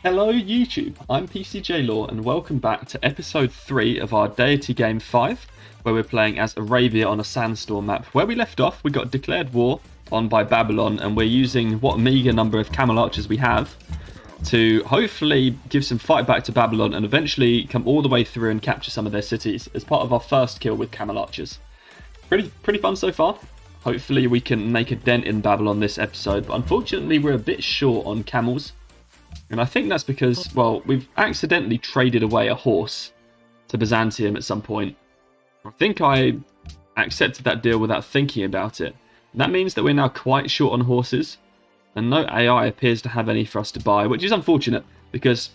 Hello YouTube, I'm PCJ Law and welcome back to episode 3 of our Deity Game 5, where we're playing as Arabia on a Sandstorm map. Where we left off, we got declared war on by Babylon, and we're using what meager number of Camel Archers we have to hopefully give some fight back to Babylon and eventually come all the way through and capture some of their cities as part of our first kill with Camel Archers. Pretty fun so far. Hopefully we can make a dent in Babylon this episode, but unfortunately we're a bit short on camels. And I think that's because, well, we've accidentally traded away a horse to Byzantium at some point. I think I accepted that deal without thinking about it. And that means that we're now quite short on horses, and no AI appears to have any for us to buy, which is unfortunate, because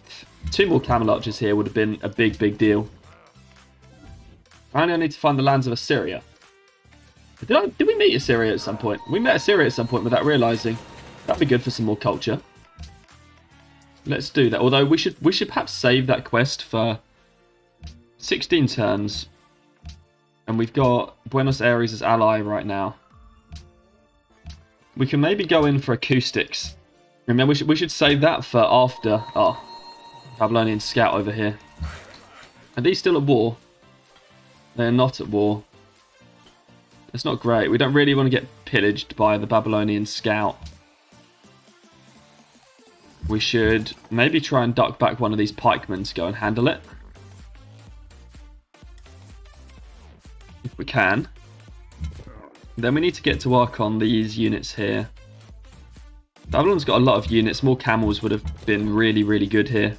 2 more Camel Archers here would have been a big deal. Finally, I need to find the lands of Assyria. Did we meet Assyria at some point? We met Assyria at some point without realising. That'd be good for some more culture. Let's do that. Although we should perhaps save that quest for 16 turns. And we've got Buenos Aires as ally right now. We can maybe go in for acoustics. And then we should save that for after. Oh, Babylonian scout over here. Are these still at war? They're not at war. It's not great. We don't really want to get pillaged by the Babylonian scout. We should maybe try and duck back one of these pikemen to go and handle it. If we can. Then we need to get to work on these units here. Babylon's got a lot of units. More camels would have been really good here.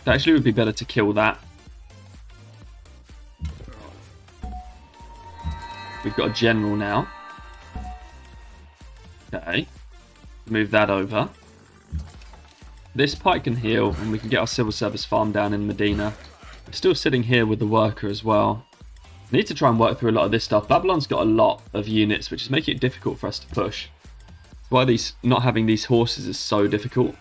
It actually would be better to kill that. We've got a general now. Okay. Move that over. This pike can heal, and we can get our civil service farm down in Medina. We're still sitting here with the worker as well. Need to try and work through a lot of this stuff. Babylon's got a lot of units, which is making it difficult for us to push. That's why not having these horses is so difficult.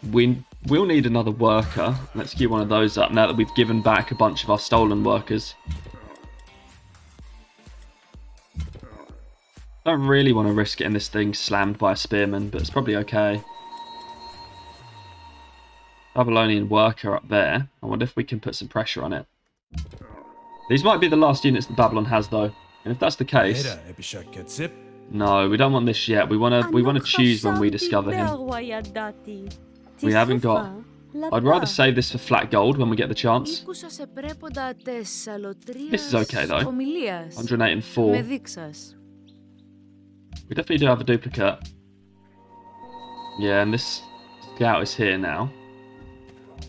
We'll need another worker. Let's queue one of those up now that we've given back a bunch of our stolen workers. I don't really want to risk getting this thing slammed by a spearman, but it's probably okay. Babylonian worker up there. I wonder if we can put some pressure on it. These might be the last units that Babylon has, though. And if that's the case... No, we don't want this yet. We want to choose when we discover him. We haven't got... I'd rather save this for flat gold when we get the chance. This is okay, though. 104. We definitely do have a duplicate. Yeah, and this scout is here now. I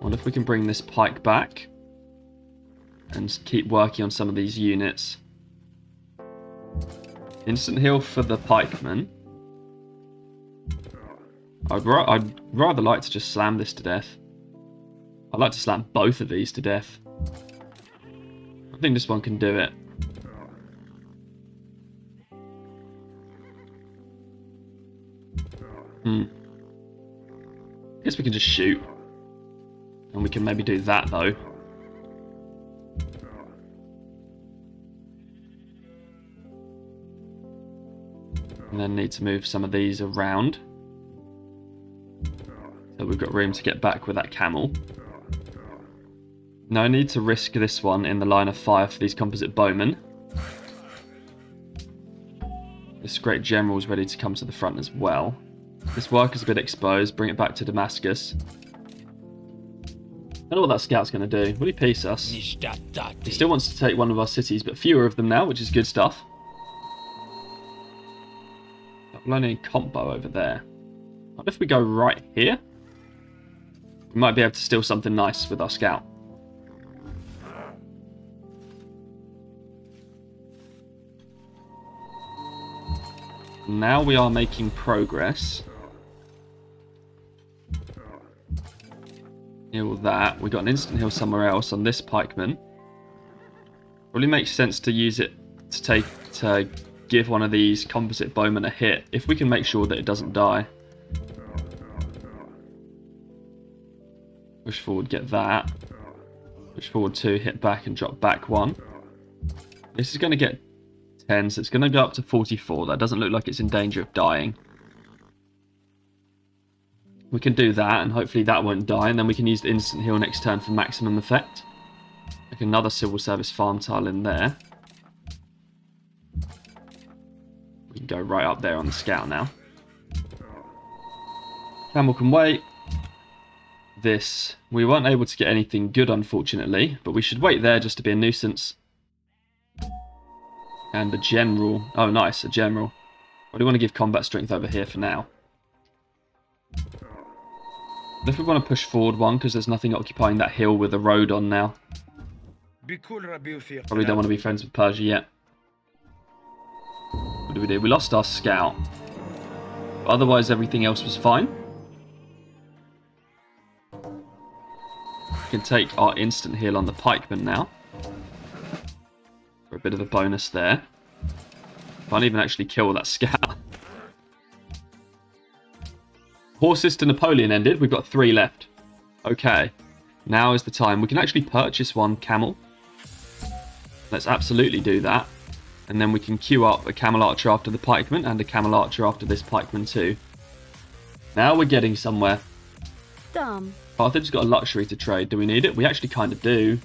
wonder if we can bring this pike back and keep working on some of these units. Instant heal for the pikeman. I'd rather like to just slam this to death. I'd like to slam both of these to death. I think this one can do it. I guess we can just shoot. And we can maybe do that, though. And then need to move some of these around. So we've got room to get back with that camel. No need to risk this one in the line of fire for these composite bowmen. This great general's ready to come to the front as well. This worker's a bit exposed. Bring it back to Damascus. I don't know what that scout's going to do. Will he peace us? He still wants to take one of our cities, but fewer of them now, which is good stuff. Babylonian combo over there. What if we go right here? We might be able to steal something nice with our scout. Now we are making progress. Heal that. We got an instant heal somewhere else on this pikeman. Probably makes sense to use it to give one of these composite bowmen a hit if we can make sure that it doesn't die. Push forward, get that. Push forward 2, hit back and drop back 1. This is going to get 10, so it's going to go up to 44. That doesn't look like it's in danger of dying. We can do that, and hopefully that won't die, and then we can use the instant heal next turn for maximum effect. Like another civil service farm tile in there. We can go right up there on the scout now. Camel can wait. This. We weren't able to get anything good, unfortunately, but we should wait there just to be a nuisance. And a general. Oh, nice, a general. I do want to give combat strength over here for now. If we want to push forward one, because there's nothing occupying that hill with a road on now. Probably don't want to be friends with Persia yet. What do we do? We lost our scout. But otherwise, everything else was fine. We can take our instant heal on the pikeman now. For a bit of a bonus there. Can't even actually kill that scout. Horses to Napoleon ended. We've got 3 left. Okay. Now is the time. We can actually purchase one camel. Let's absolutely do that. And then we can queue up a Camel Archer after the pikeman and a Camel Archer after this pikeman too. Now we're getting somewhere. Dumb. Carthage's got a luxury to trade. Do we need it? We actually kind of do.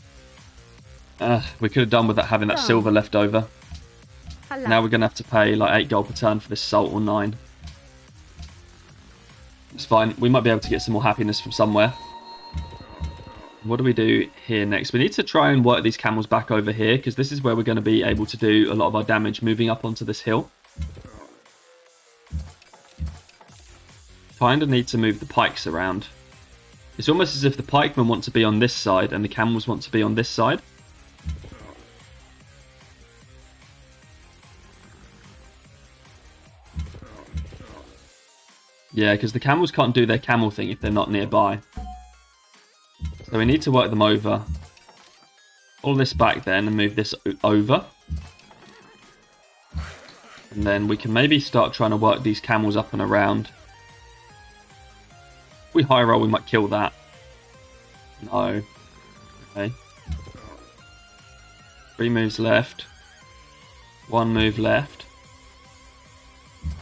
We could have done with that having that silver left over. Now we're going to have to pay like 8 gold per turn for this salt, or 9. It's fine. We might be able to get some more happiness from somewhere. What do we do here next? We need to try and work these camels back over here, because this is where we're going to be able to do a lot of our damage moving up onto this hill. Kind of need to move the pikes around. It's almost as if the pikemen want to be on this side and the camels want to be on this side. Yeah, because the camels can't do their camel thing if they're not nearby. So we need to work them over. All this back then and move this over. And then we can maybe start trying to work these camels up and around. If we high roll, we might kill that. No. Okay. 3 moves left. 1 move left.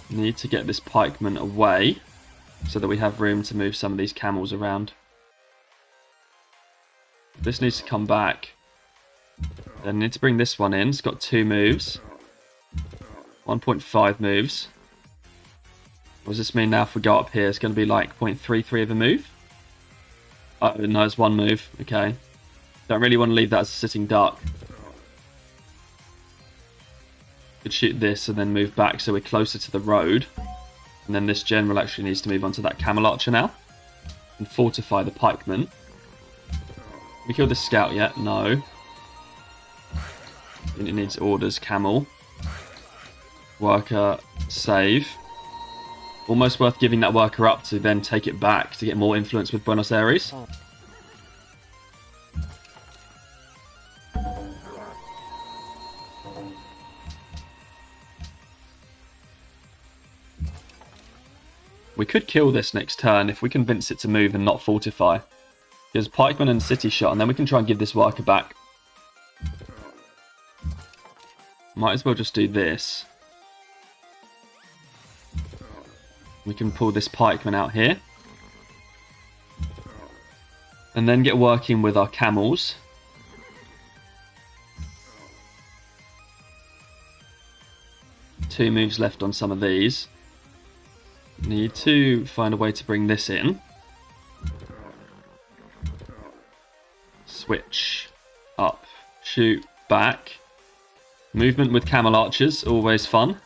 Need to get this pikeman away so that we have room to move some of these camels around. This needs to come back. Then need to bring this one in. It's got 2 moves. 1.5 moves. What does this mean now if we go up here? It's going to be like 0.33 of a move. Oh, no, it's 1 move. Okay. Don't really want to leave that as a sitting duck. Could shoot this and then move back so we're closer to the road. And then this general actually needs to move onto that Camel Archer now. And fortify the pikeman. We killed this scout yet? No. And it needs orders. Camel. Worker. Save. Almost worth giving that worker up to then take it back to get more influence with Buenos Aires. We could kill this next turn if we convince it to move and not fortify. There's pikeman and city shot, and then we can try and give this worker back. Might as well just do this. We can pull this pikeman out here. And then get working with our camels. Two moves left on some of these. Need to find a way to bring this in. Switch. Up. Shoot. Back. Movement with Camel Archers. Always fun.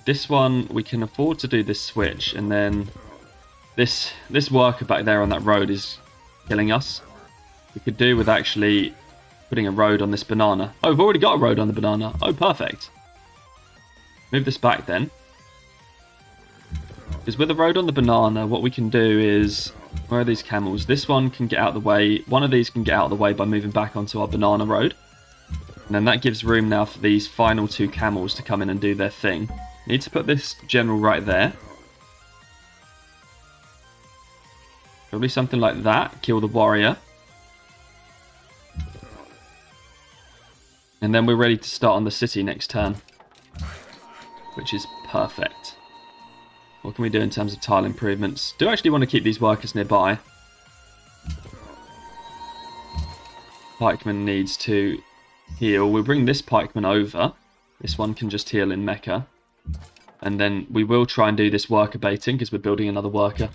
This one, we can afford to do this switch. And then this worker back there on that road is killing us. We could do with actually putting a road on this banana. Oh, we've already got a road on the banana. Oh, perfect. Move this back then. Because with a road on the banana, what we can do is... Where are these camels? This one can get out of the way. One of these can get out of the way by moving back onto our banana road. And then that gives room now for these final 2 camels to come in and do their thing. Need to put this general right there. Probably something like that. Kill the warrior. And then we're ready to start on the city next turn, which is perfect. What can we do in terms of tile improvements? Do I actually want to keep these workers nearby? Pikeman needs to heal. We'll bring this pikeman over. This one can just heal in mecha. And then we will try and do this worker baiting because we're building another worker.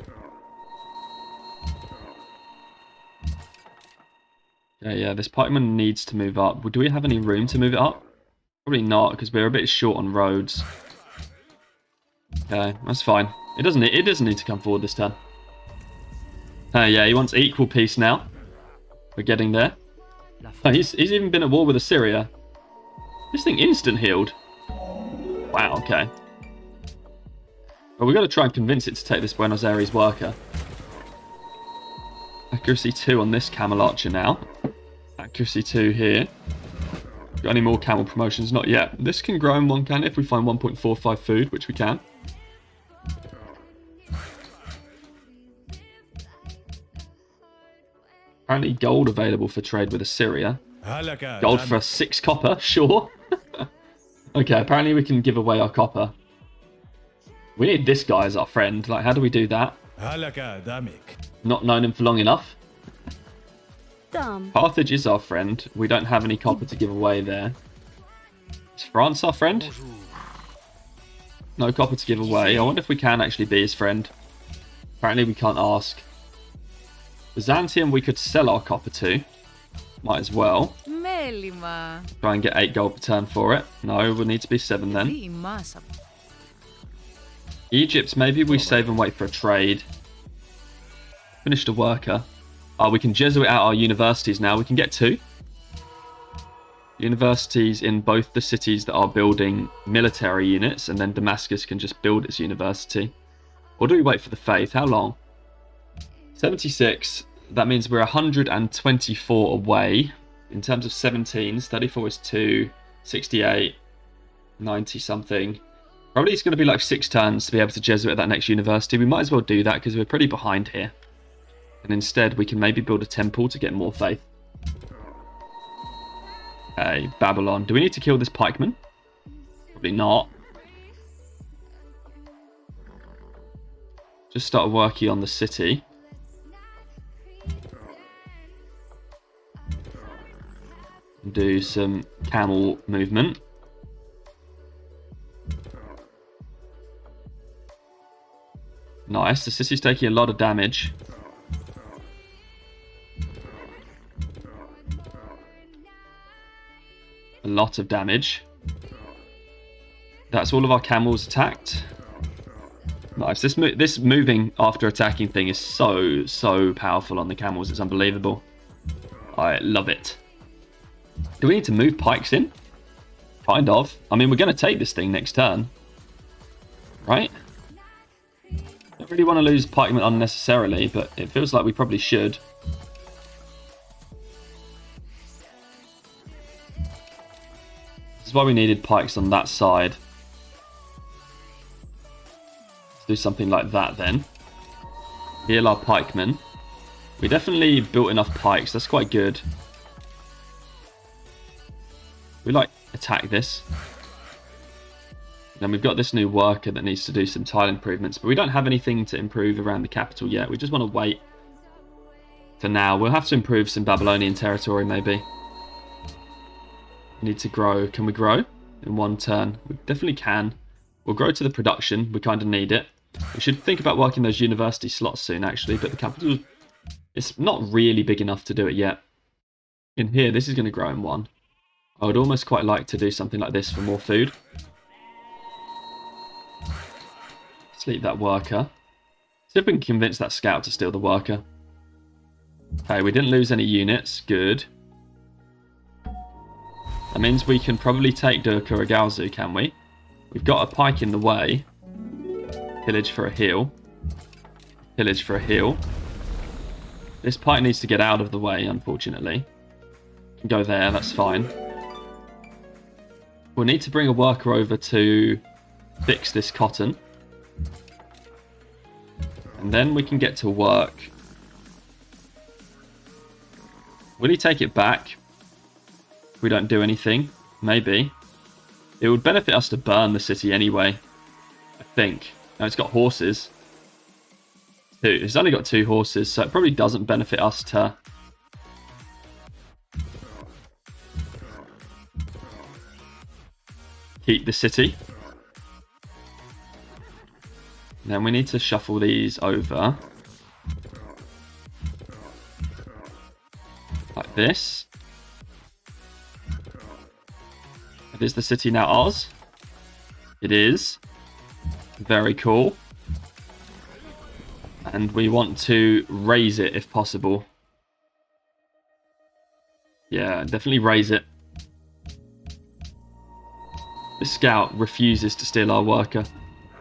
Yeah, this pikeman needs to move up. Do we have any room to move it up? Probably not, because we're a bit short on roads. Okay, that's fine. It doesn't need to come forward this turn. Yeah, he wants equal peace now. We're getting there. Oh, he's even been at war with Assyria. This thing instant healed. Wow, okay. Well, we've got to try and convince it to take this Buenos Aires worker. Accuracy 2 on this Camel Archer now. Accuracy 2 here. Got any more camel promotions? Not yet. This can grow in one can if we find 1.45 food, which we can. Apparently gold available for trade with Assyria. Gold for 6 copper, sure. Okay, apparently we can give away our copper. We need this guy as our friend. Like, how do we do that? Not known him for long enough. Carthage is our friend. We don't have any copper to give away there. Is France our friend? No copper to give away. I wonder if we can actually be his friend. Apparently we can't ask. Byzantium we could sell our copper to. Might as well. Try and get 8 gold per turn for it. No, we'll need to be 7 then. Egypt, maybe we save and wait for a trade. Finished a worker. We can Jesuit out our universities now. We can get 2. Universities in both the cities that are building military units, and then Damascus can just build its university. Or do we wait for the faith? How long? 76. That means we're 124 away. In terms of 17s, 34 is 2, 68, 90 something. Probably it's going to be like 6 turns to be able to Jesuit that next university. We might as well do that because we're pretty behind here. And instead, we can maybe build a temple to get more faith. Okay, Babylon. Do we need to kill this pikeman? Probably not. Just start working on the city. Do some camel movement. Nice. The city's taking a lot of damage. A lot of damage. That's all of our camels attacked. Nice. This moving after attacking thing is so powerful on the camels. It's unbelievable. I love it. Do we need to move pikes in? Kind of. I mean, we're going to take this thing next turn. Right? Don't really want to lose pikemen unnecessarily, but it feels like we probably should. This is why we needed pikes on that side. Let's do something like that then. Heal our pikemen. We definitely built enough pikes. That's quite good. We like attack this. Then we've got this new worker that needs to do some tile improvements, but we don't have anything to improve around the capital yet. We just want to wait for now. We'll have to improve some Babylonian territory maybe. We need to grow. Can we grow in one turn? We definitely can. We'll grow to the production. We kind of need it. We should think about working those university slots soon actually, but the capital, it's not really big enough to do it yet. In here, this is going to grow in 1. I would almost quite like to do something like this for more food. Sleep that worker. See if we can convince that scout to steal the worker. Okay, we didn't lose any units. Good. That means we can probably take Durka or Galzu, can we? We've got a pike in the way. Pillage for a heal. Pillage for a heal. This pike needs to get out of the way, unfortunately. Can go there, that's fine. We'll need to bring a worker over to fix this cotton. And then we can get to work. Will he take it back? We don't do anything. Maybe. It would benefit us to burn the city anyway, I think. No, it's got horses. Two. It's only got 2 horses, so it probably doesn't benefit us to keep the city. Then we need to shuffle these over. Like this. Is the city now ours? It is. Very cool. And we want to raise it if possible. Yeah, definitely raise it. The scout refuses to steal our worker.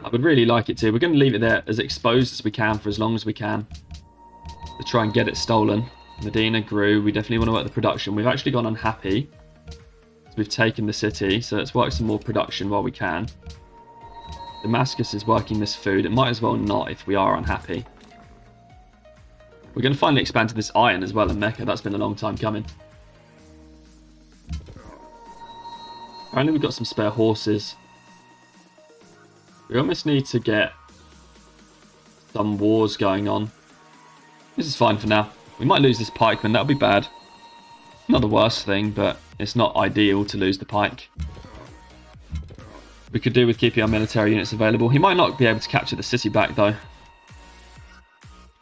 I would really like it to. We're going to leave it there as exposed as we can for as long as we can. To try and get it stolen. Medina grew. We definitely want to work the production. We've actually gone unhappy. We've taken the city, so let's work some more production while we can. Damascus is working this food. It might as well not if we are unhappy. We're going to finally expand to this iron as well in Mecca. That's been a long time coming. Apparently we've got some spare horses. We almost need to get some wars going on. This is fine for now. We might lose this pikeman. That'll be bad. Not the worst thing, but it's not ideal to lose the pike. We could do with keeping our military units available. He might not be able to capture the city back, though.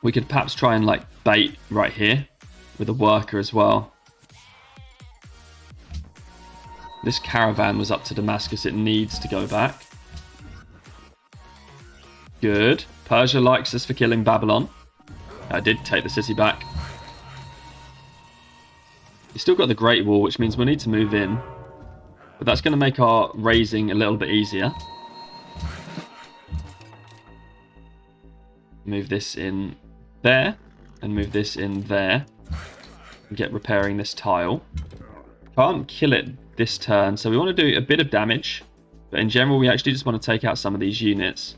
We could perhaps try and, like, bait right here with a worker as well. This caravan was up to Damascus. It needs to go back. Good. Persia likes us for killing Babylon. I did take the city back. He's still got the Great Wall, which means we'll need to move in. But that's going to make our raising a little bit easier. Move this in there. And move this in there. And get repairing this tile. Can't kill it this turn, so we want to do a bit of damage. But in general, we actually just want to take out some of these units.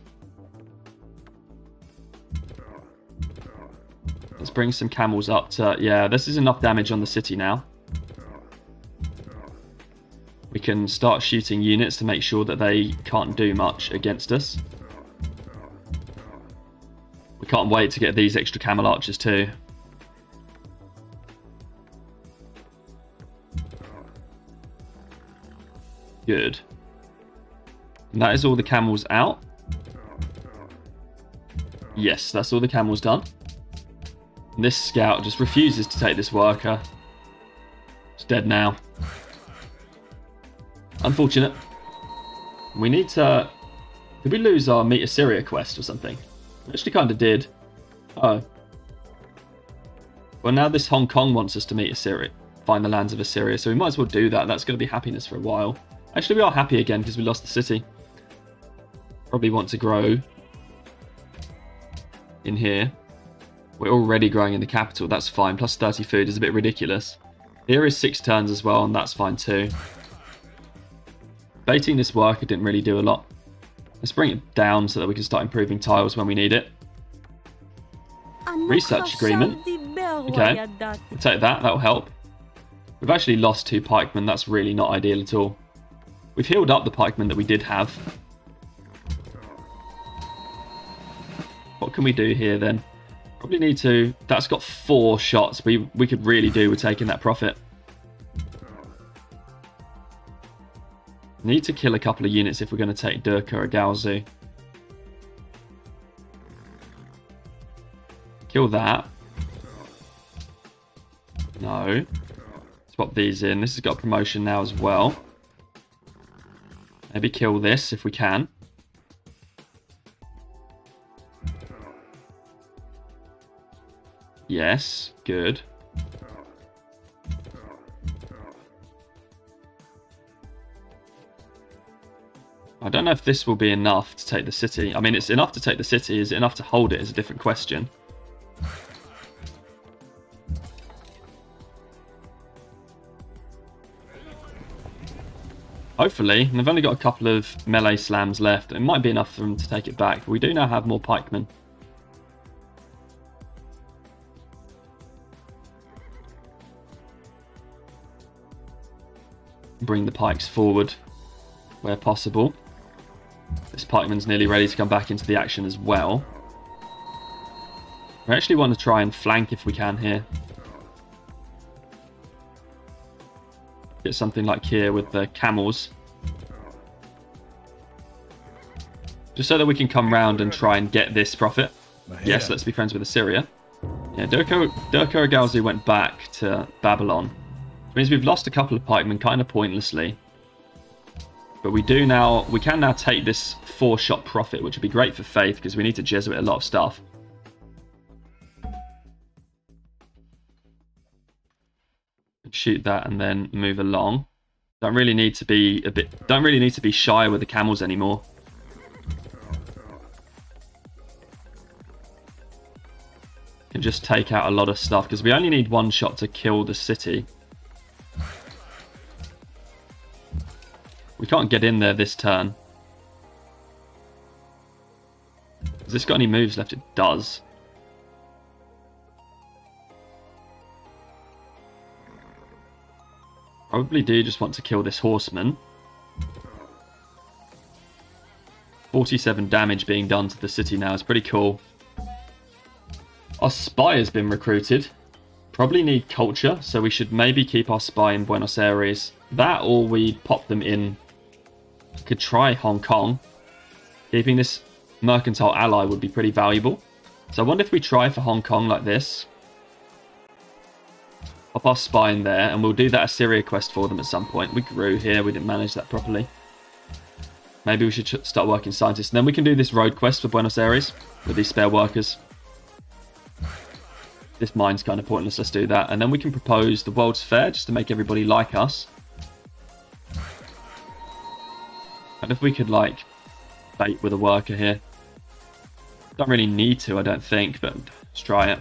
Let's bring some camels up to... Yeah, this is enough damage on the city now. We can start shooting units to make sure that they can't do much against us. We can't wait to get these extra Camel Archers too. Good. And that is all the camels out. Yes, that's all the camels done. And this scout just refuses to take this worker. It's dead now. Unfortunate. We need to... Did we lose our Meet Assyria quest or something? We actually kind of did. Oh. Well, now this Hong Kong wants us to meet Assyria. Find the lands of Assyria. So we might as well do that. That's going to be happiness for a while. Actually, we are happy again because we lost the city. Probably want to grow in here. We're already growing in the capital. That's fine. Plus 30 food is a bit ridiculous. Here is 6 turns as well, and that's fine too. Baiting this worker didn't really do a lot. Let's bring it down so that we can start improving tiles when we need it. Research agreement. Okay, we'll take that. That'll help. We've actually lost 2 pikemen. That's really not ideal at all. We've healed up the pikemen that we did have. What can we do here then? Probably need to... That's got 4 shots. We could really do with taking that profit. Need to kill a couple of units if we're going to take Durka or Gaozu. Kill that. No. Swap these in. This has got promotion now as well. Maybe kill this if we can. Yes, good. I don't know if this will be enough to take the city. I mean, it's enough to take the city. Is it enough to hold it is a different question. Hopefully. And they've only got a couple of melee slams left. It might be enough for them to take it back. But we do now have more pikemen. bring the pikes forward where possible. This pikeman's nearly ready to come back into the action as well. We actually want to try and flank if we can here. Get something like here with the camels. Just so that we can come round and try and get this profit. Yes, let's be friends with Assyria. Yeah, Durko Aghalzi went back to Babylon. Which means we've lost a couple of pikemen kind of pointlessly. But we can now take this 4-shot profit, which would be great for Faith because we need to Jesuit a lot of stuff. Shoot that and then move along. Don't really need to be shy with the camels anymore. Can just take out a lot of stuff because we only need 1 shot to kill the city. We can't get in there this turn. Has this got any moves left? It does. Probably do just want to kill this horseman. 47 damage being done to the city now is pretty cool. Our spy has been recruited. Probably need culture, so we should maybe keep our spy in Buenos Aires. That, or we pop them in. Could try Hong Kong. Keeping this mercantile ally would be pretty valuable. So I wonder if we try for Hong Kong like this. Pop our spy in there, and we'll do that Assyria quest for them at some point. We grew here, we didn't manage that properly. Maybe we should start working scientists. And then we can do this road quest for Buenos Aires with these spare workers. This mine's kind of pointless, let's do that. And then we can propose the World's Fair just to make everybody like us. And if we could, like, bait with a worker here. Don't really need to, I don't think, but let's try it.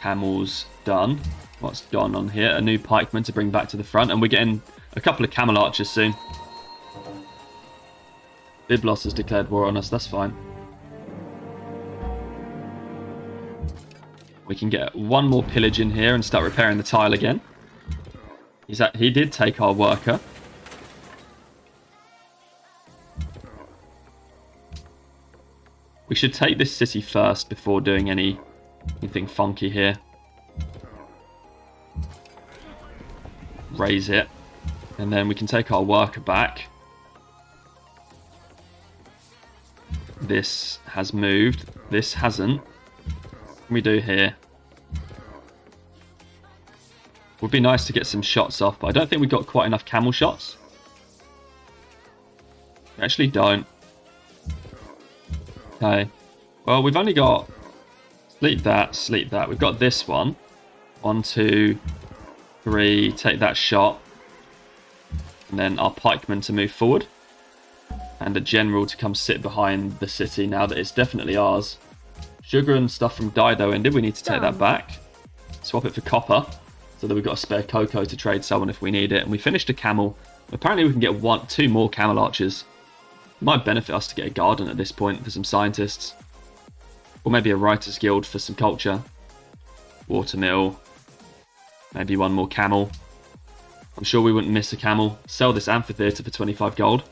Camels done. What's gone on here? A new pikeman to bring back to the front. And we're getting a couple of Camel Archers soon. Byblos has declared war on us, that's fine. We can get 1 more pillage in here and start repairing the tile again. He did take our worker. We should take this city first before doing anything funky here. Raise it. And then we can take our worker back. This has moved. This hasn't. What can we do here? Would be nice to get some shots off, but I don't think we've got quite enough camel shots. We actually don't. Okay. Well, we've only got... Sleep that, sleep that. We've got this one. 1, 2, 3. Take that shot. And then our pikemen to move forward. And a general to come sit behind the city now that it's definitely ours. Sugar and stuff from Dido ended. We need to take that back. Swap it for copper. So that we've got a spare cocoa to trade someone if we need it. And we finished a camel. Apparently we can get 2 more Camel Archers. It might benefit us to get a garden at this point for some scientists. Or maybe a writer's guild for some culture. Watermill. Maybe 1 more camel. I'm sure we wouldn't miss a camel. Sell this amphitheatre for 25 gold.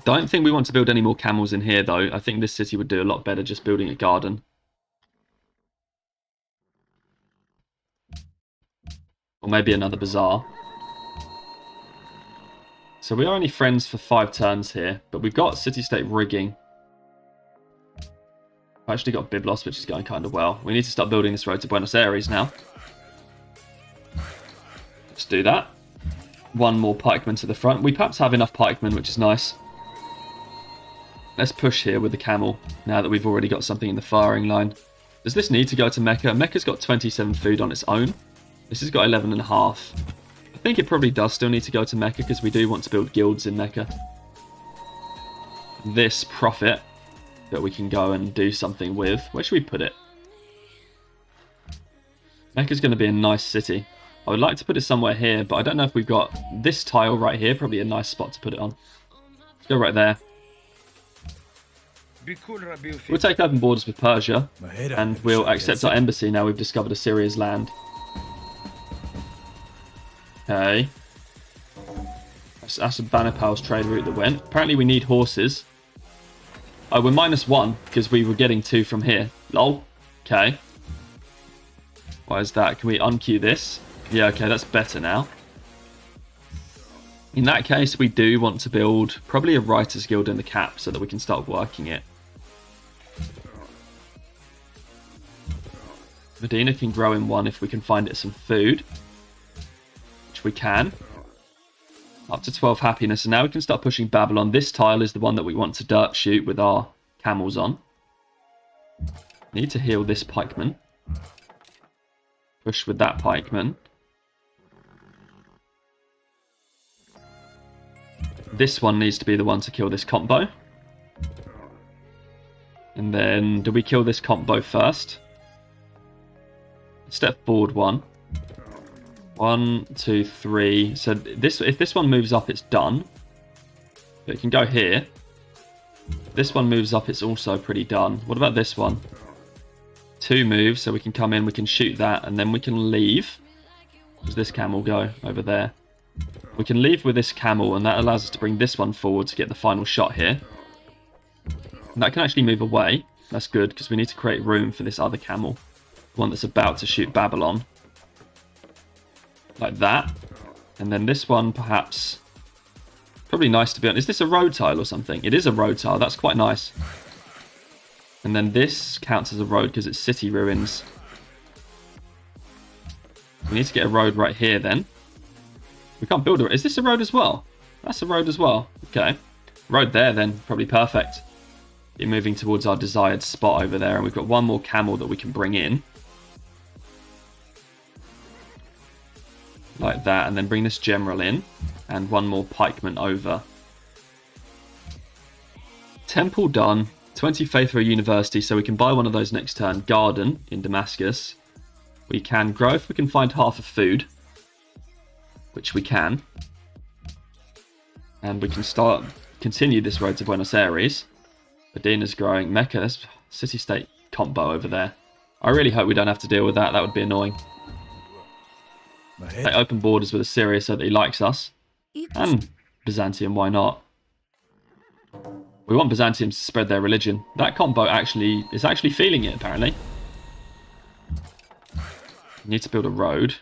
Don't think we want to build any more camels in here though. I think this city would do a lot better just building a garden. Or maybe another bazaar. So we are only friends for 5 turns here. But we've got city-state rigging. I've actually got Byblos, which is going kind of well. We need to start building this road to Buenos Aires now. Let's do that. 1 more pikeman to the front. We perhaps have enough pikemen, which is nice. Let's push here with the camel, now that we've already got something in the firing line. Does this need to go to Mecca? Mecca's got 27 food on its own. This has got 11.5. I think it probably does still need to go to Mecca, because we do want to build guilds in Mecca. This profit that we can go and do something with. Where should we put it? Mecca's going to be a nice city. I would like to put it somewhere here, but I don't know if we've got this tile right here. Probably a nice spot to put it on. Let's go right there. We'll take open borders with Persia, and we'll accept our embassy now we've discovered Assyria's land. Okay. That's a Bannerpal's trade route that went. Apparently we need horses. Oh, we're -1 because we were getting 2 from here. Lol. Okay. Why is that? Can we unqueue this? Yeah, okay, that's better now. In that case, we do want to build probably a Writers Guild in the cap so that we can start working it. Medina can grow in 1 if we can find it some food. Which we can. Up to 12 happiness. And now we can start pushing Babylon. This tile is the one that we want to dirt shoot with our camels on. Need to heal this pikeman. Push with that pikeman. This one needs to be the one to kill this combo. And then, do we kill this combo first? Step forward 1. 1, 2, 3. So this, if this one moves up, it's done. But it can go here. If this one moves up, it's also pretty done. What about this one? 2 moves, so we can come in, we can shoot that, and then we can leave. Does this camel go over there? We can leave with this camel, and that allows us to bring this one forward to get the final shot here. And that can actually move away. That's good, because we need to create room for this other camel. The one that's about to shoot Babylon. Like that. And then this one, perhaps... Probably nice to be honest. Is this a road tile or something? It is a road tile. That's quite nice. And then this counts as a road because it's city ruins. We need to get a road right here then. We can't build a road. Is this a road as well? That's a road as well. Okay. Road there then. Probably perfect. Be moving towards our desired spot over there. And we've got 1 more camel that we can bring in. Like that. And then bring this general in. And 1 more pikeman over. Temple done. 20 faith for a university, so we can buy one of those next turn. Garden in Damascus. We can grow if we can find half of food. Which we can. And we can continue this road to Buenos Aires. Medina's growing. Mecca, there's city-state combo over there. I really hope we don't have to deal with that. That would be annoying. They open borders with Assyria so that he likes us. And Byzantium, why not? We want Byzantium to spread their religion. That combo is actually feeling it, apparently. We need to build a road.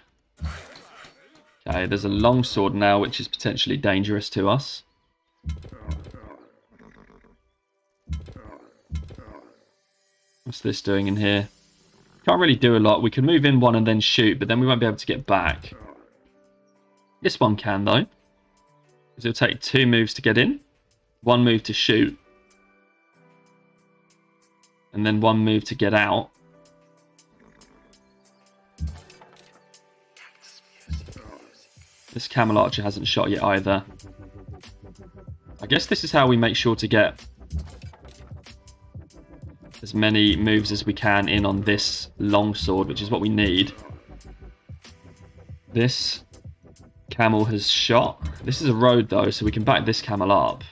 Okay, there's a longsword now, which is potentially dangerous to us. What's this doing in here? Can't really do a lot. We can move in 1 and then shoot, but then we won't be able to get back. This one can, though. Because it'll take 2 moves to get in. 1 move to shoot. And then 1 move to get out. This Camel Archer hasn't shot yet either. I guess this is how we make sure to get as many moves as we can in on this longsword, which is what we need. This camel has shot. This is a road though, so we can back this camel up.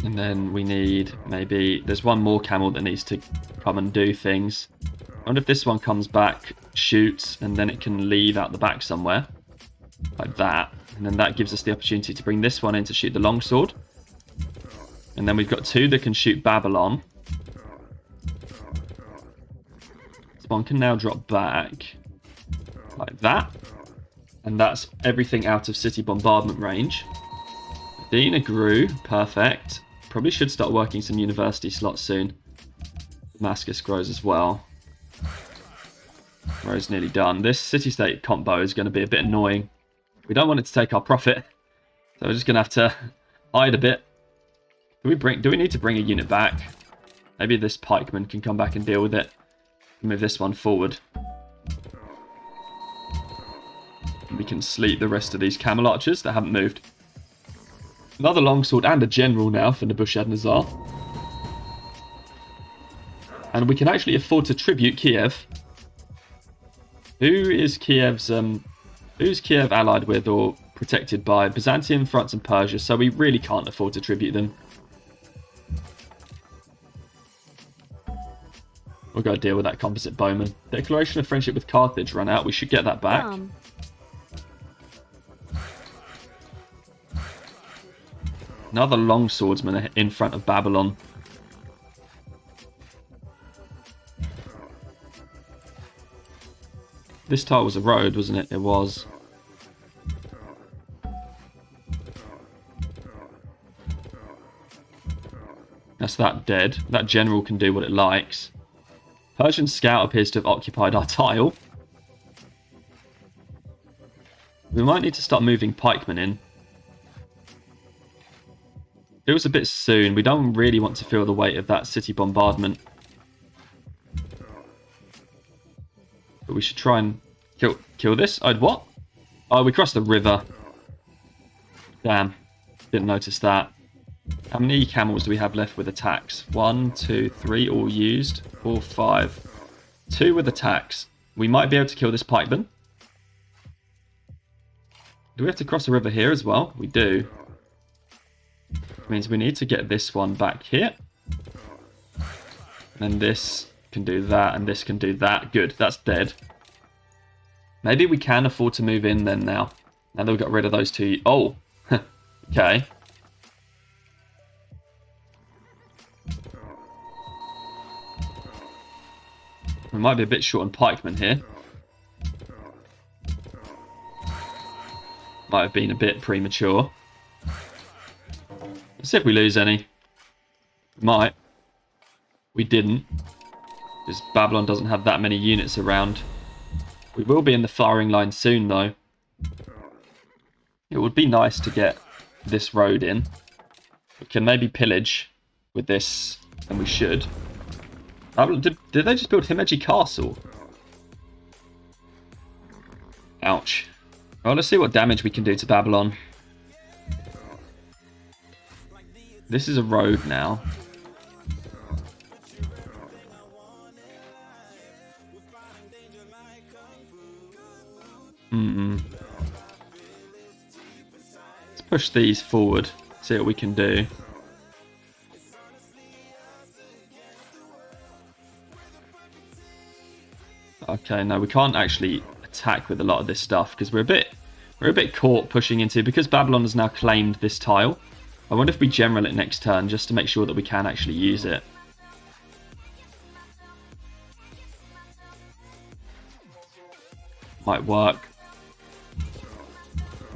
And then we need maybe... There's 1 more camel that needs to come and do things. I wonder if this one comes back, shoots, and then it can leave out the back somewhere. Like that. And then that gives us the opportunity to bring this one in to shoot the longsword. And then we've got 2 that can shoot Babylon. This one can now drop back. Like that. And that's everything out of city bombardment range. Medina grew. Perfect. Probably should start working some university slots soon. Damascus grows as well. Grows nearly done. This city-state combo is going to be a bit annoying. We don't want it to take our profit. So we're just going to have to hide a bit. Do we need to bring a unit back? Maybe this pikeman can come back and deal with it. Move this one forward. We can sleep the rest of these Camel Archers that haven't moved. Another longsword and a general now for Nebuchadnezzar. And we can actually afford to tribute Kiev. Who is Kiev's... Who's Kiev allied with or protected by? Byzantium, France and Persia, so we really can't afford to tribute them. We've got to deal with that composite bowman. Declaration of friendship with Carthage ran out. We should get that back. Another long swordsman in front of Babylon. This tile was a road, wasn't it? It was. That's that dead. That general can do what it likes. Persian scout appears to have occupied our tile. We might need to start moving pikemen in. Feels a bit soon. We don't really want to feel the weight of that city bombardment. But we should try and kill this. What? Oh, we crossed the river. Damn. Didn't notice that. How many camels do we have left with attacks? 1, 2, 3 all used. 4, 5. 2 with attacks. We might be able to kill this pikeman. Do we have to cross the river here as well? We do. Which means we need to get this one back here. And this can do that, and this can do that. Good, that's dead. Maybe we can afford to move in then now. Now that we've got rid of those two. Oh, okay. We might be a bit short on pikemen here. Might have been a bit premature. Let's see if we lose any. We might. We didn't. Because Babylon doesn't have that many units around. We will be in the firing line soon, though. It would be nice to get this road in. We can maybe pillage with this, and we should. Did they just build Himeji Castle? Ouch. Well, let's see what damage we can do to Babylon. This is a road now. Let's push these forward, see what we can do. Okay, no, we can't actually attack with a lot of this stuff because we're a bit caught pushing into, because Babylon has now claimed this tile. I wonder if we general it next turn just to make sure that we can actually use it. Might work.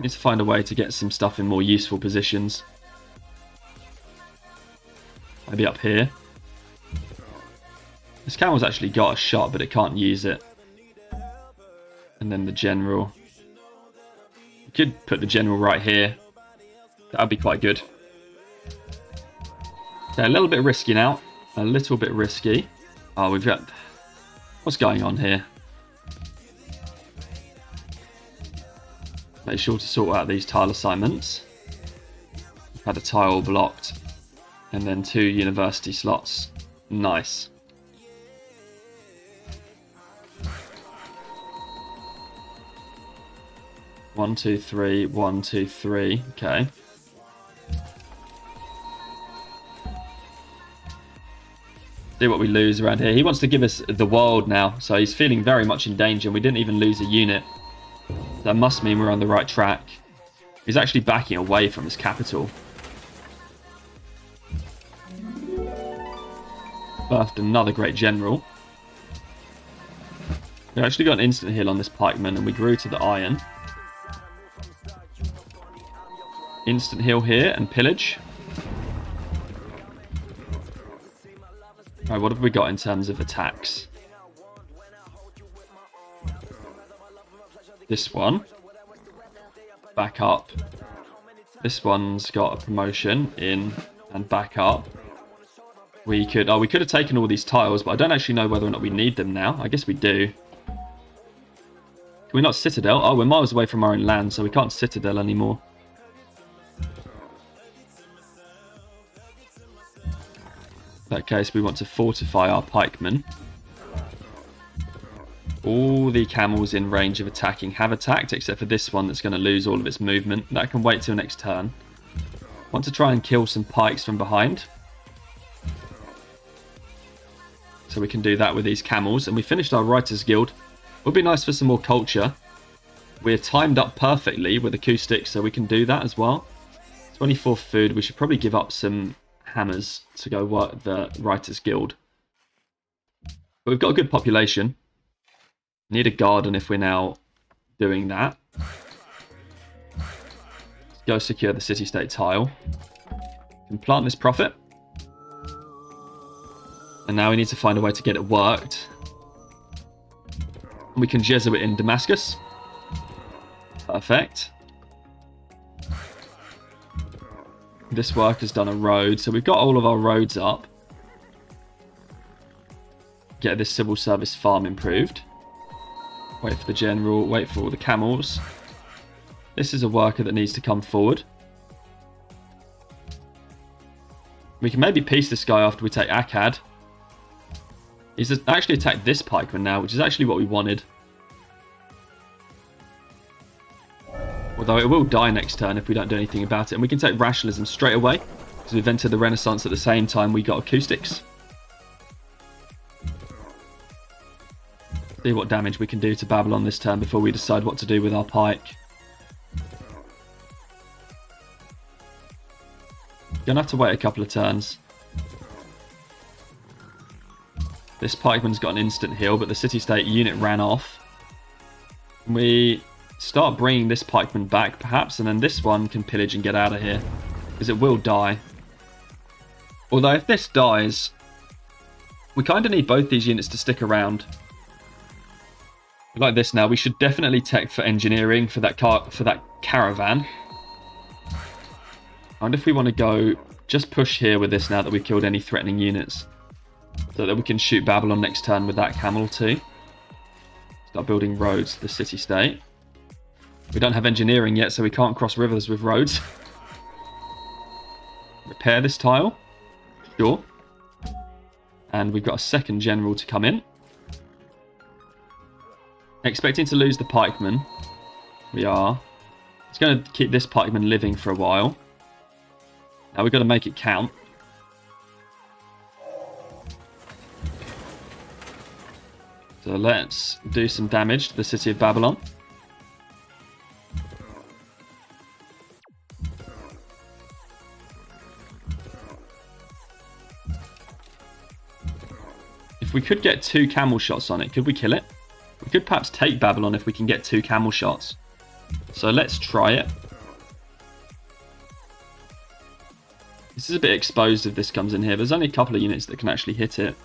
Need to find a way to get some stuff in more useful positions. Maybe up here. This camel's actually got a shot, but it can't use it. And then the general. We could put the general right here. That would be quite good. Okay, a little bit risky now. A little bit risky. Oh, we've got... What's going on here? Make sure to sort out these tile assignments. We've had a tile blocked. And then 2 university slots. Nice. One, two, three. 1, 2, 3. Okay. See what we lose around here. He wants to give us the world now, so he's feeling very much in danger. We didn't even lose a unit. That must mean we're on the right track. He's actually backing away from his capital. Birthed another great general. We actually got an instant heal on this pikeman, and we grew to the iron. Instant heal here and pillage. Alright, what have we got in terms of attacks? This one. Back up. This one's got a promotion in and back up. We could have taken all these tiles, but I don't actually know whether or not we need them now. I guess we do. Can we not citadel? Oh, we're miles away from our own land, so we can't citadel anymore. In that case, we want to fortify our pikemen. All the camels in range of attacking have attacked, except for this one that's going to lose all of its movement. That can wait till next turn. Want to try and kill some pikes from behind. So we can do that with these camels. And we finished our Writers Guild. Would be nice for some more culture. We're timed up perfectly with acoustics, so we can do that as well. 24 food. We should probably give up some hammers to go work the Writers Guild. But we've got a good population. Need a garden if we're now doing that. Let's go secure the city-state tile. Can plant this profit. And now we need to find a way to get it worked. We can Jesuit in Damascus. Perfect. This worker's done a road, so we've got all of our roads up. Get this civil service farm improved. Wait for the general, wait for all the camels. This is a worker that needs to come forward. We can maybe peace this guy after we take Akkad. He's actually attacked this pikeman now, which is actually what we wanted. Although it will die next turn if we don't do anything about it. And we can take rationalism straight away, because we've entered the Renaissance at the same time we got acoustics. See what damage we can do to Babylon this turn before we decide what to do with our pike. Gonna have to wait a couple of turns. This pikeman's got an instant heal, but the city-state unit ran off. We start bringing this pikeman back, perhaps, and then this one can pillage and get out of here, because it will die. Although if this dies, we kind of need both these units to stick around. Like this now, we should definitely tech for engineering for that caravan. I wonder if we want to go just push here with this now that we've killed any threatening units, so that we can shoot Babylon next turn with that camel too. Start building roads to the city-state. We don't have engineering yet, so we can't cross rivers with roads. Repair this tile. Sure. And we've got a second general to come in. Expecting to lose the pikeman. We are. It's going to keep this pikeman living for a while. Now we've got to make it count. So let's do some damage to the city of Babylon. If we could get 2 camel shots on it, could we kill it? We could perhaps take Babylon if we can get 2 camel shots. So let's try it. This is a bit exposed if this comes in here. There's only a couple of units that can actually hit it.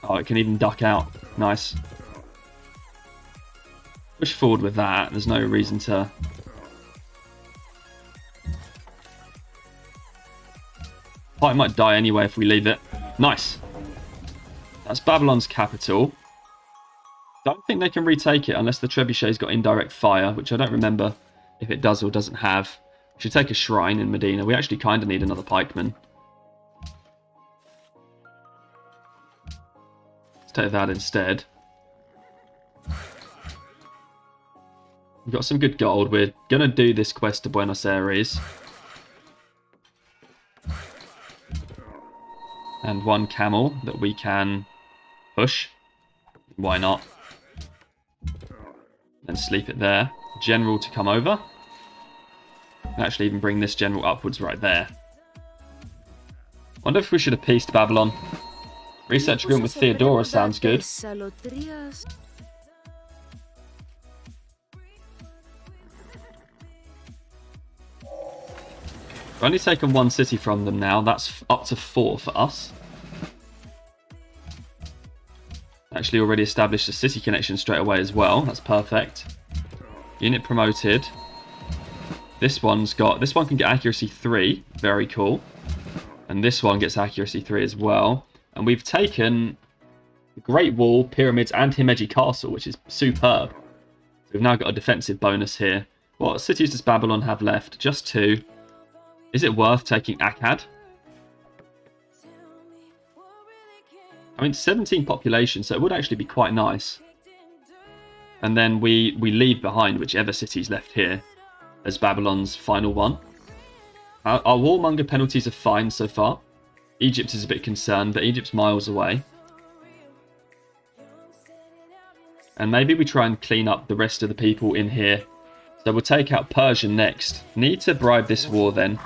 Oh, it can even duck out. Nice. Push forward with that. There's no reason to... Oh, it might die anyway if we leave it. Nice. That's Babylon's capital. Don't think they can retake it unless the trebuchet's got indirect fire, which I don't remember if it does or doesn't have. We should take a shrine in Medina. We actually kind of need another pikeman. Let's take that instead. We've got some good gold. We're going to do this quest to Buenos Aires. And 1 camel that we can push. Why not? Then sleep it there. General to come over. And actually even bring this general upwards right there. Wonder if we should have peaced Babylon. Research agreement with Theodora sounds good. We've only taken 1 city from them now. That's up to 4 for us. Actually already established a city connection straight away as well. That's perfect. Unit promoted. This one can get accuracy 3. Very cool. And this one gets accuracy 3 as well. And we've taken the Great Wall, Pyramids, and Himeji Castle, which is superb. So we've now got a defensive bonus here. What cities does Babylon have left? Just 2. Is it worth taking Akkad? I mean, 17 population, so it would actually be quite nice. And then we leave behind whichever city's left here as Babylon's final one. Our warmonger penalties are fine so far. Egypt is a bit concerned, but Egypt's miles away. And maybe we try and clean up the rest of the people in here. So we'll take out Persia next. Need to bribe this war then.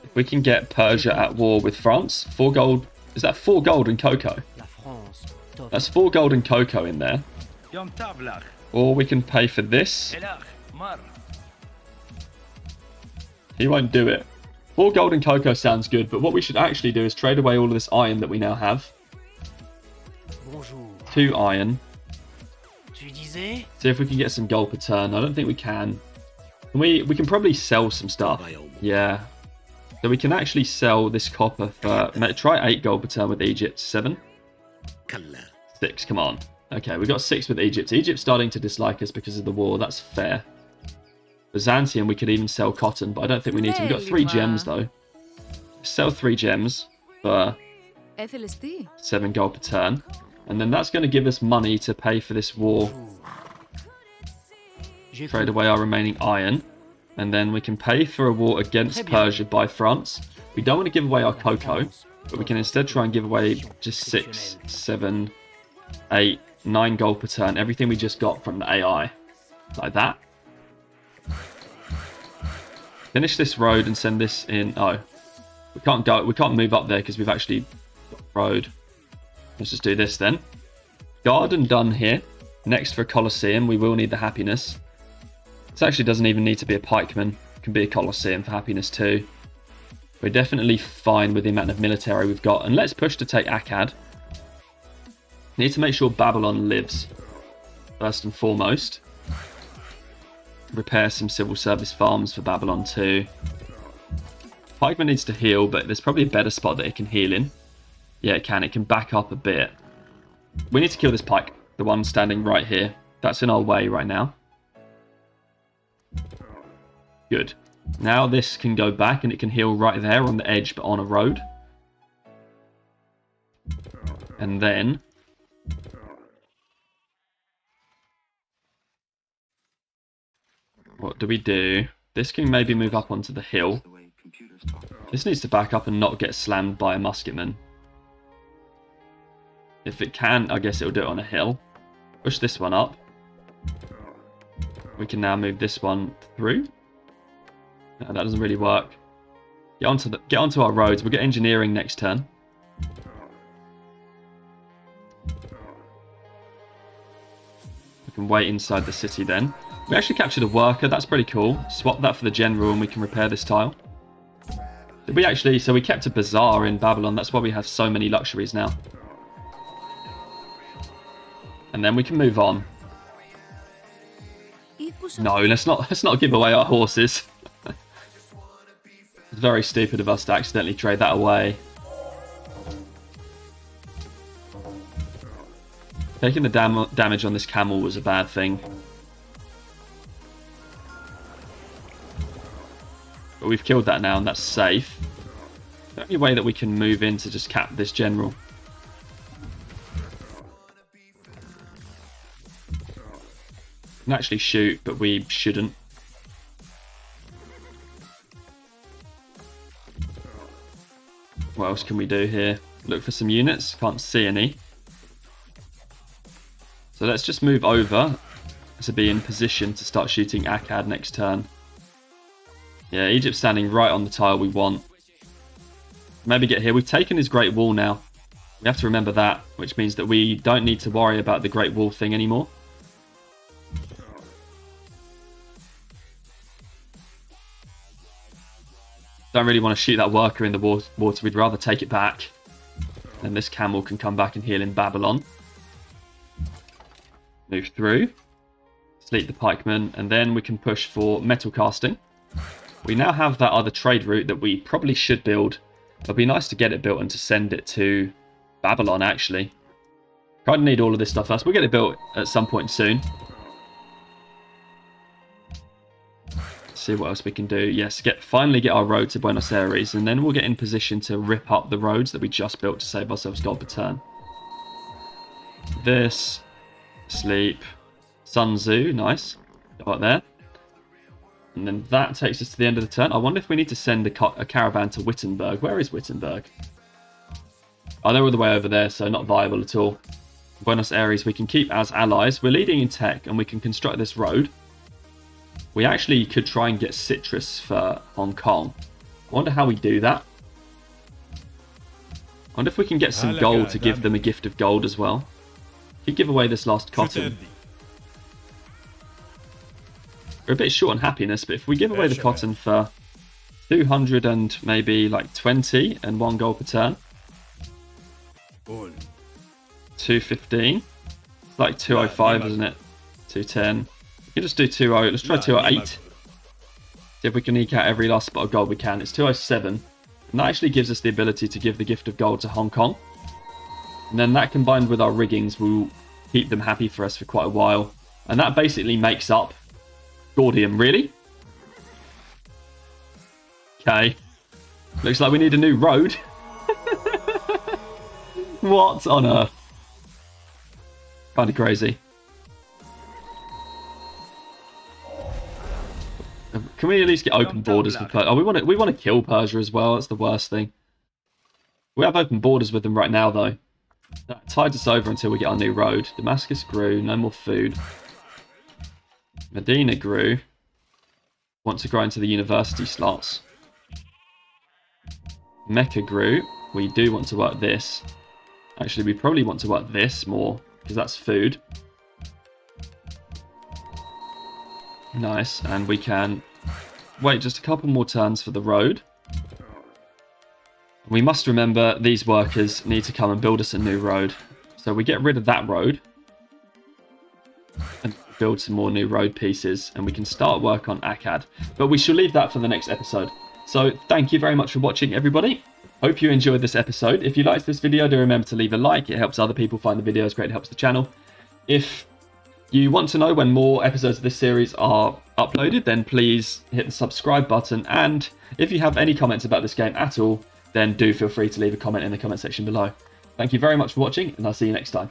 If we can get Persia at war with France. 4 gold. Is that 4 gold and cocoa? That's 4 gold and cocoa in there. Or we can pay for this. He won't do it. 4 gold and cocoa sounds good, but what we should actually do is trade away all of this iron that we now have. 2 iron. See if we can get some gold per turn. I don't think we can. We can probably sell some stuff. Yeah. So we can actually sell this copper for... Try 8 gold per turn with Egypt. 7? 6, come on. Okay, we got 6 with Egypt. Egypt's starting to dislike us because of the war. That's fair. Byzantium, we could even sell cotton, but I don't think we need to. We've got 3 gems, though. Sell 3 gems for 7 gold per turn. And then that's going to give us money to pay for this war. Trade away our remaining iron. And then we can pay for a war against Persia by France. We don't want to give away our cocoa, but we can instead try and give away just 6, 7, 8, 9 gold per turn. Everything we just got from the AI. Like that. Finish this road and send this in. Oh, we can't move up there because we've actually got road. Let's just do this then. Garden done here. Next for a Colosseum, we will need the happiness. This actually doesn't even need to be a pikeman. It can be a Colosseum for happiness too. We're definitely fine with the amount of military we've got. And let's push to take Akkad. Need to make sure Babylon lives. First and foremost. Repair some civil service farms for Babylon too. Pikeman needs to heal, but there's probably a better spot that it can heal in. Yeah, it can. It can back up a bit. We need to kill this pike. The one standing right here. That's in our way right now. Good. Now this can go back and it can heal right there on the edge, but on a road. And then... what do we do? This can maybe move up onto the hill. This needs to back up and not get slammed by a musketman. If it can, I guess it'll do it on a hill. Push this one up. We can now move this one through. No, that doesn't really work. Get onto our roads. We'll get engineering next turn. We can wait inside the city then. We actually captured a worker. That's pretty cool. Swap that for the general and we can repair this tile. Did we actually... so we kept a bazaar in Babylon. That's why we have so many luxuries now. And then we can move on. No, let's not give away our horses. It's very stupid of us to accidentally trade that away. Taking the damage on this camel was a bad thing. But we've killed that now and that's safe. The only way that we can move in to just cap this general. We can actually shoot, but we shouldn't. What else can we do here? Look for some units. Can't see any. So let's just move over to be in position to start shooting Akkad next turn. Yeah, Egypt's standing right on the tile we want. Maybe get here. We've taken his Great Wall now. We have to remember that, which means that we don't need to worry about the Great Wall thing anymore. Don't really want to shoot that worker in the water. We'd rather take it back. Then this camel can come back and heal in Babylon. Move through. Sleep the pikeman. And then we can push for metal casting. We now have that other trade route that we probably should build. It'd be nice to get it built and to send it to Babylon, actually. Kind of need all of this stuff first. We'll get it built at some point soon. See what else we can do. Yes, finally get our road to Buenos Aires, and then we'll get in position to rip up the roads that we just built to save ourselves gold per turn. This, sleep, Sun Tzu, nice. Go up there. And then that takes us to the end of the turn. I wonder if we need to send a caravan to Wittenberg. Where is Wittenberg? Oh, they're all the way over there, so not viable at all. Buenos Aires we can keep as allies. We're leading in tech and we can construct this road. We actually could try and get citrus for Hong Kong. I wonder how we do that. I wonder if we can get some gold to give them a gift of gold as well. Could give away this last cotton. We're a bit short on happiness, but if we give away the cotton for 200 and maybe like 20 and 1 gold per turn. 215. It's like 205, isn't it? 210. We can just do 20. Let's try 208. See if we can eke out every last spot of gold we can. It's 207. And that actually gives us the ability to give the gift of gold to Hong Kong. And then that combined with our riggings will keep them happy for us for quite a while. And that basically makes up Gordium, really? Okay. Looks like we need a new road. What on earth? Kind of crazy. Can we at least get open borders with Persia? Oh, we want to kill Persia as well. That's the worst thing. We have open borders with them right now, though. That tides us over until we get our new road. Damascus grew. No more food. Medina grew. Want to grow into the university slots. Mecca grew. We do want to work this. Actually, we probably want to work this more, because that's food. Nice. And we can wait just a couple more turns for the road. We must remember these workers need to come and build us a new road. So we get rid of that road. And build some more new road pieces. And we can start work on Akkad. But we shall leave that for the next episode. So thank you very much for watching, everybody. Hope you enjoyed this episode. If you liked this video, do remember to leave a like. It helps other people find the videos. Greatly helps the channel. If you want to know when more episodes of this series are uploaded, then please hit the subscribe button. And if you have any comments about this game at all, then do feel free to leave a comment in the comment section below. Thank you very much for watching, and I'll see you next time.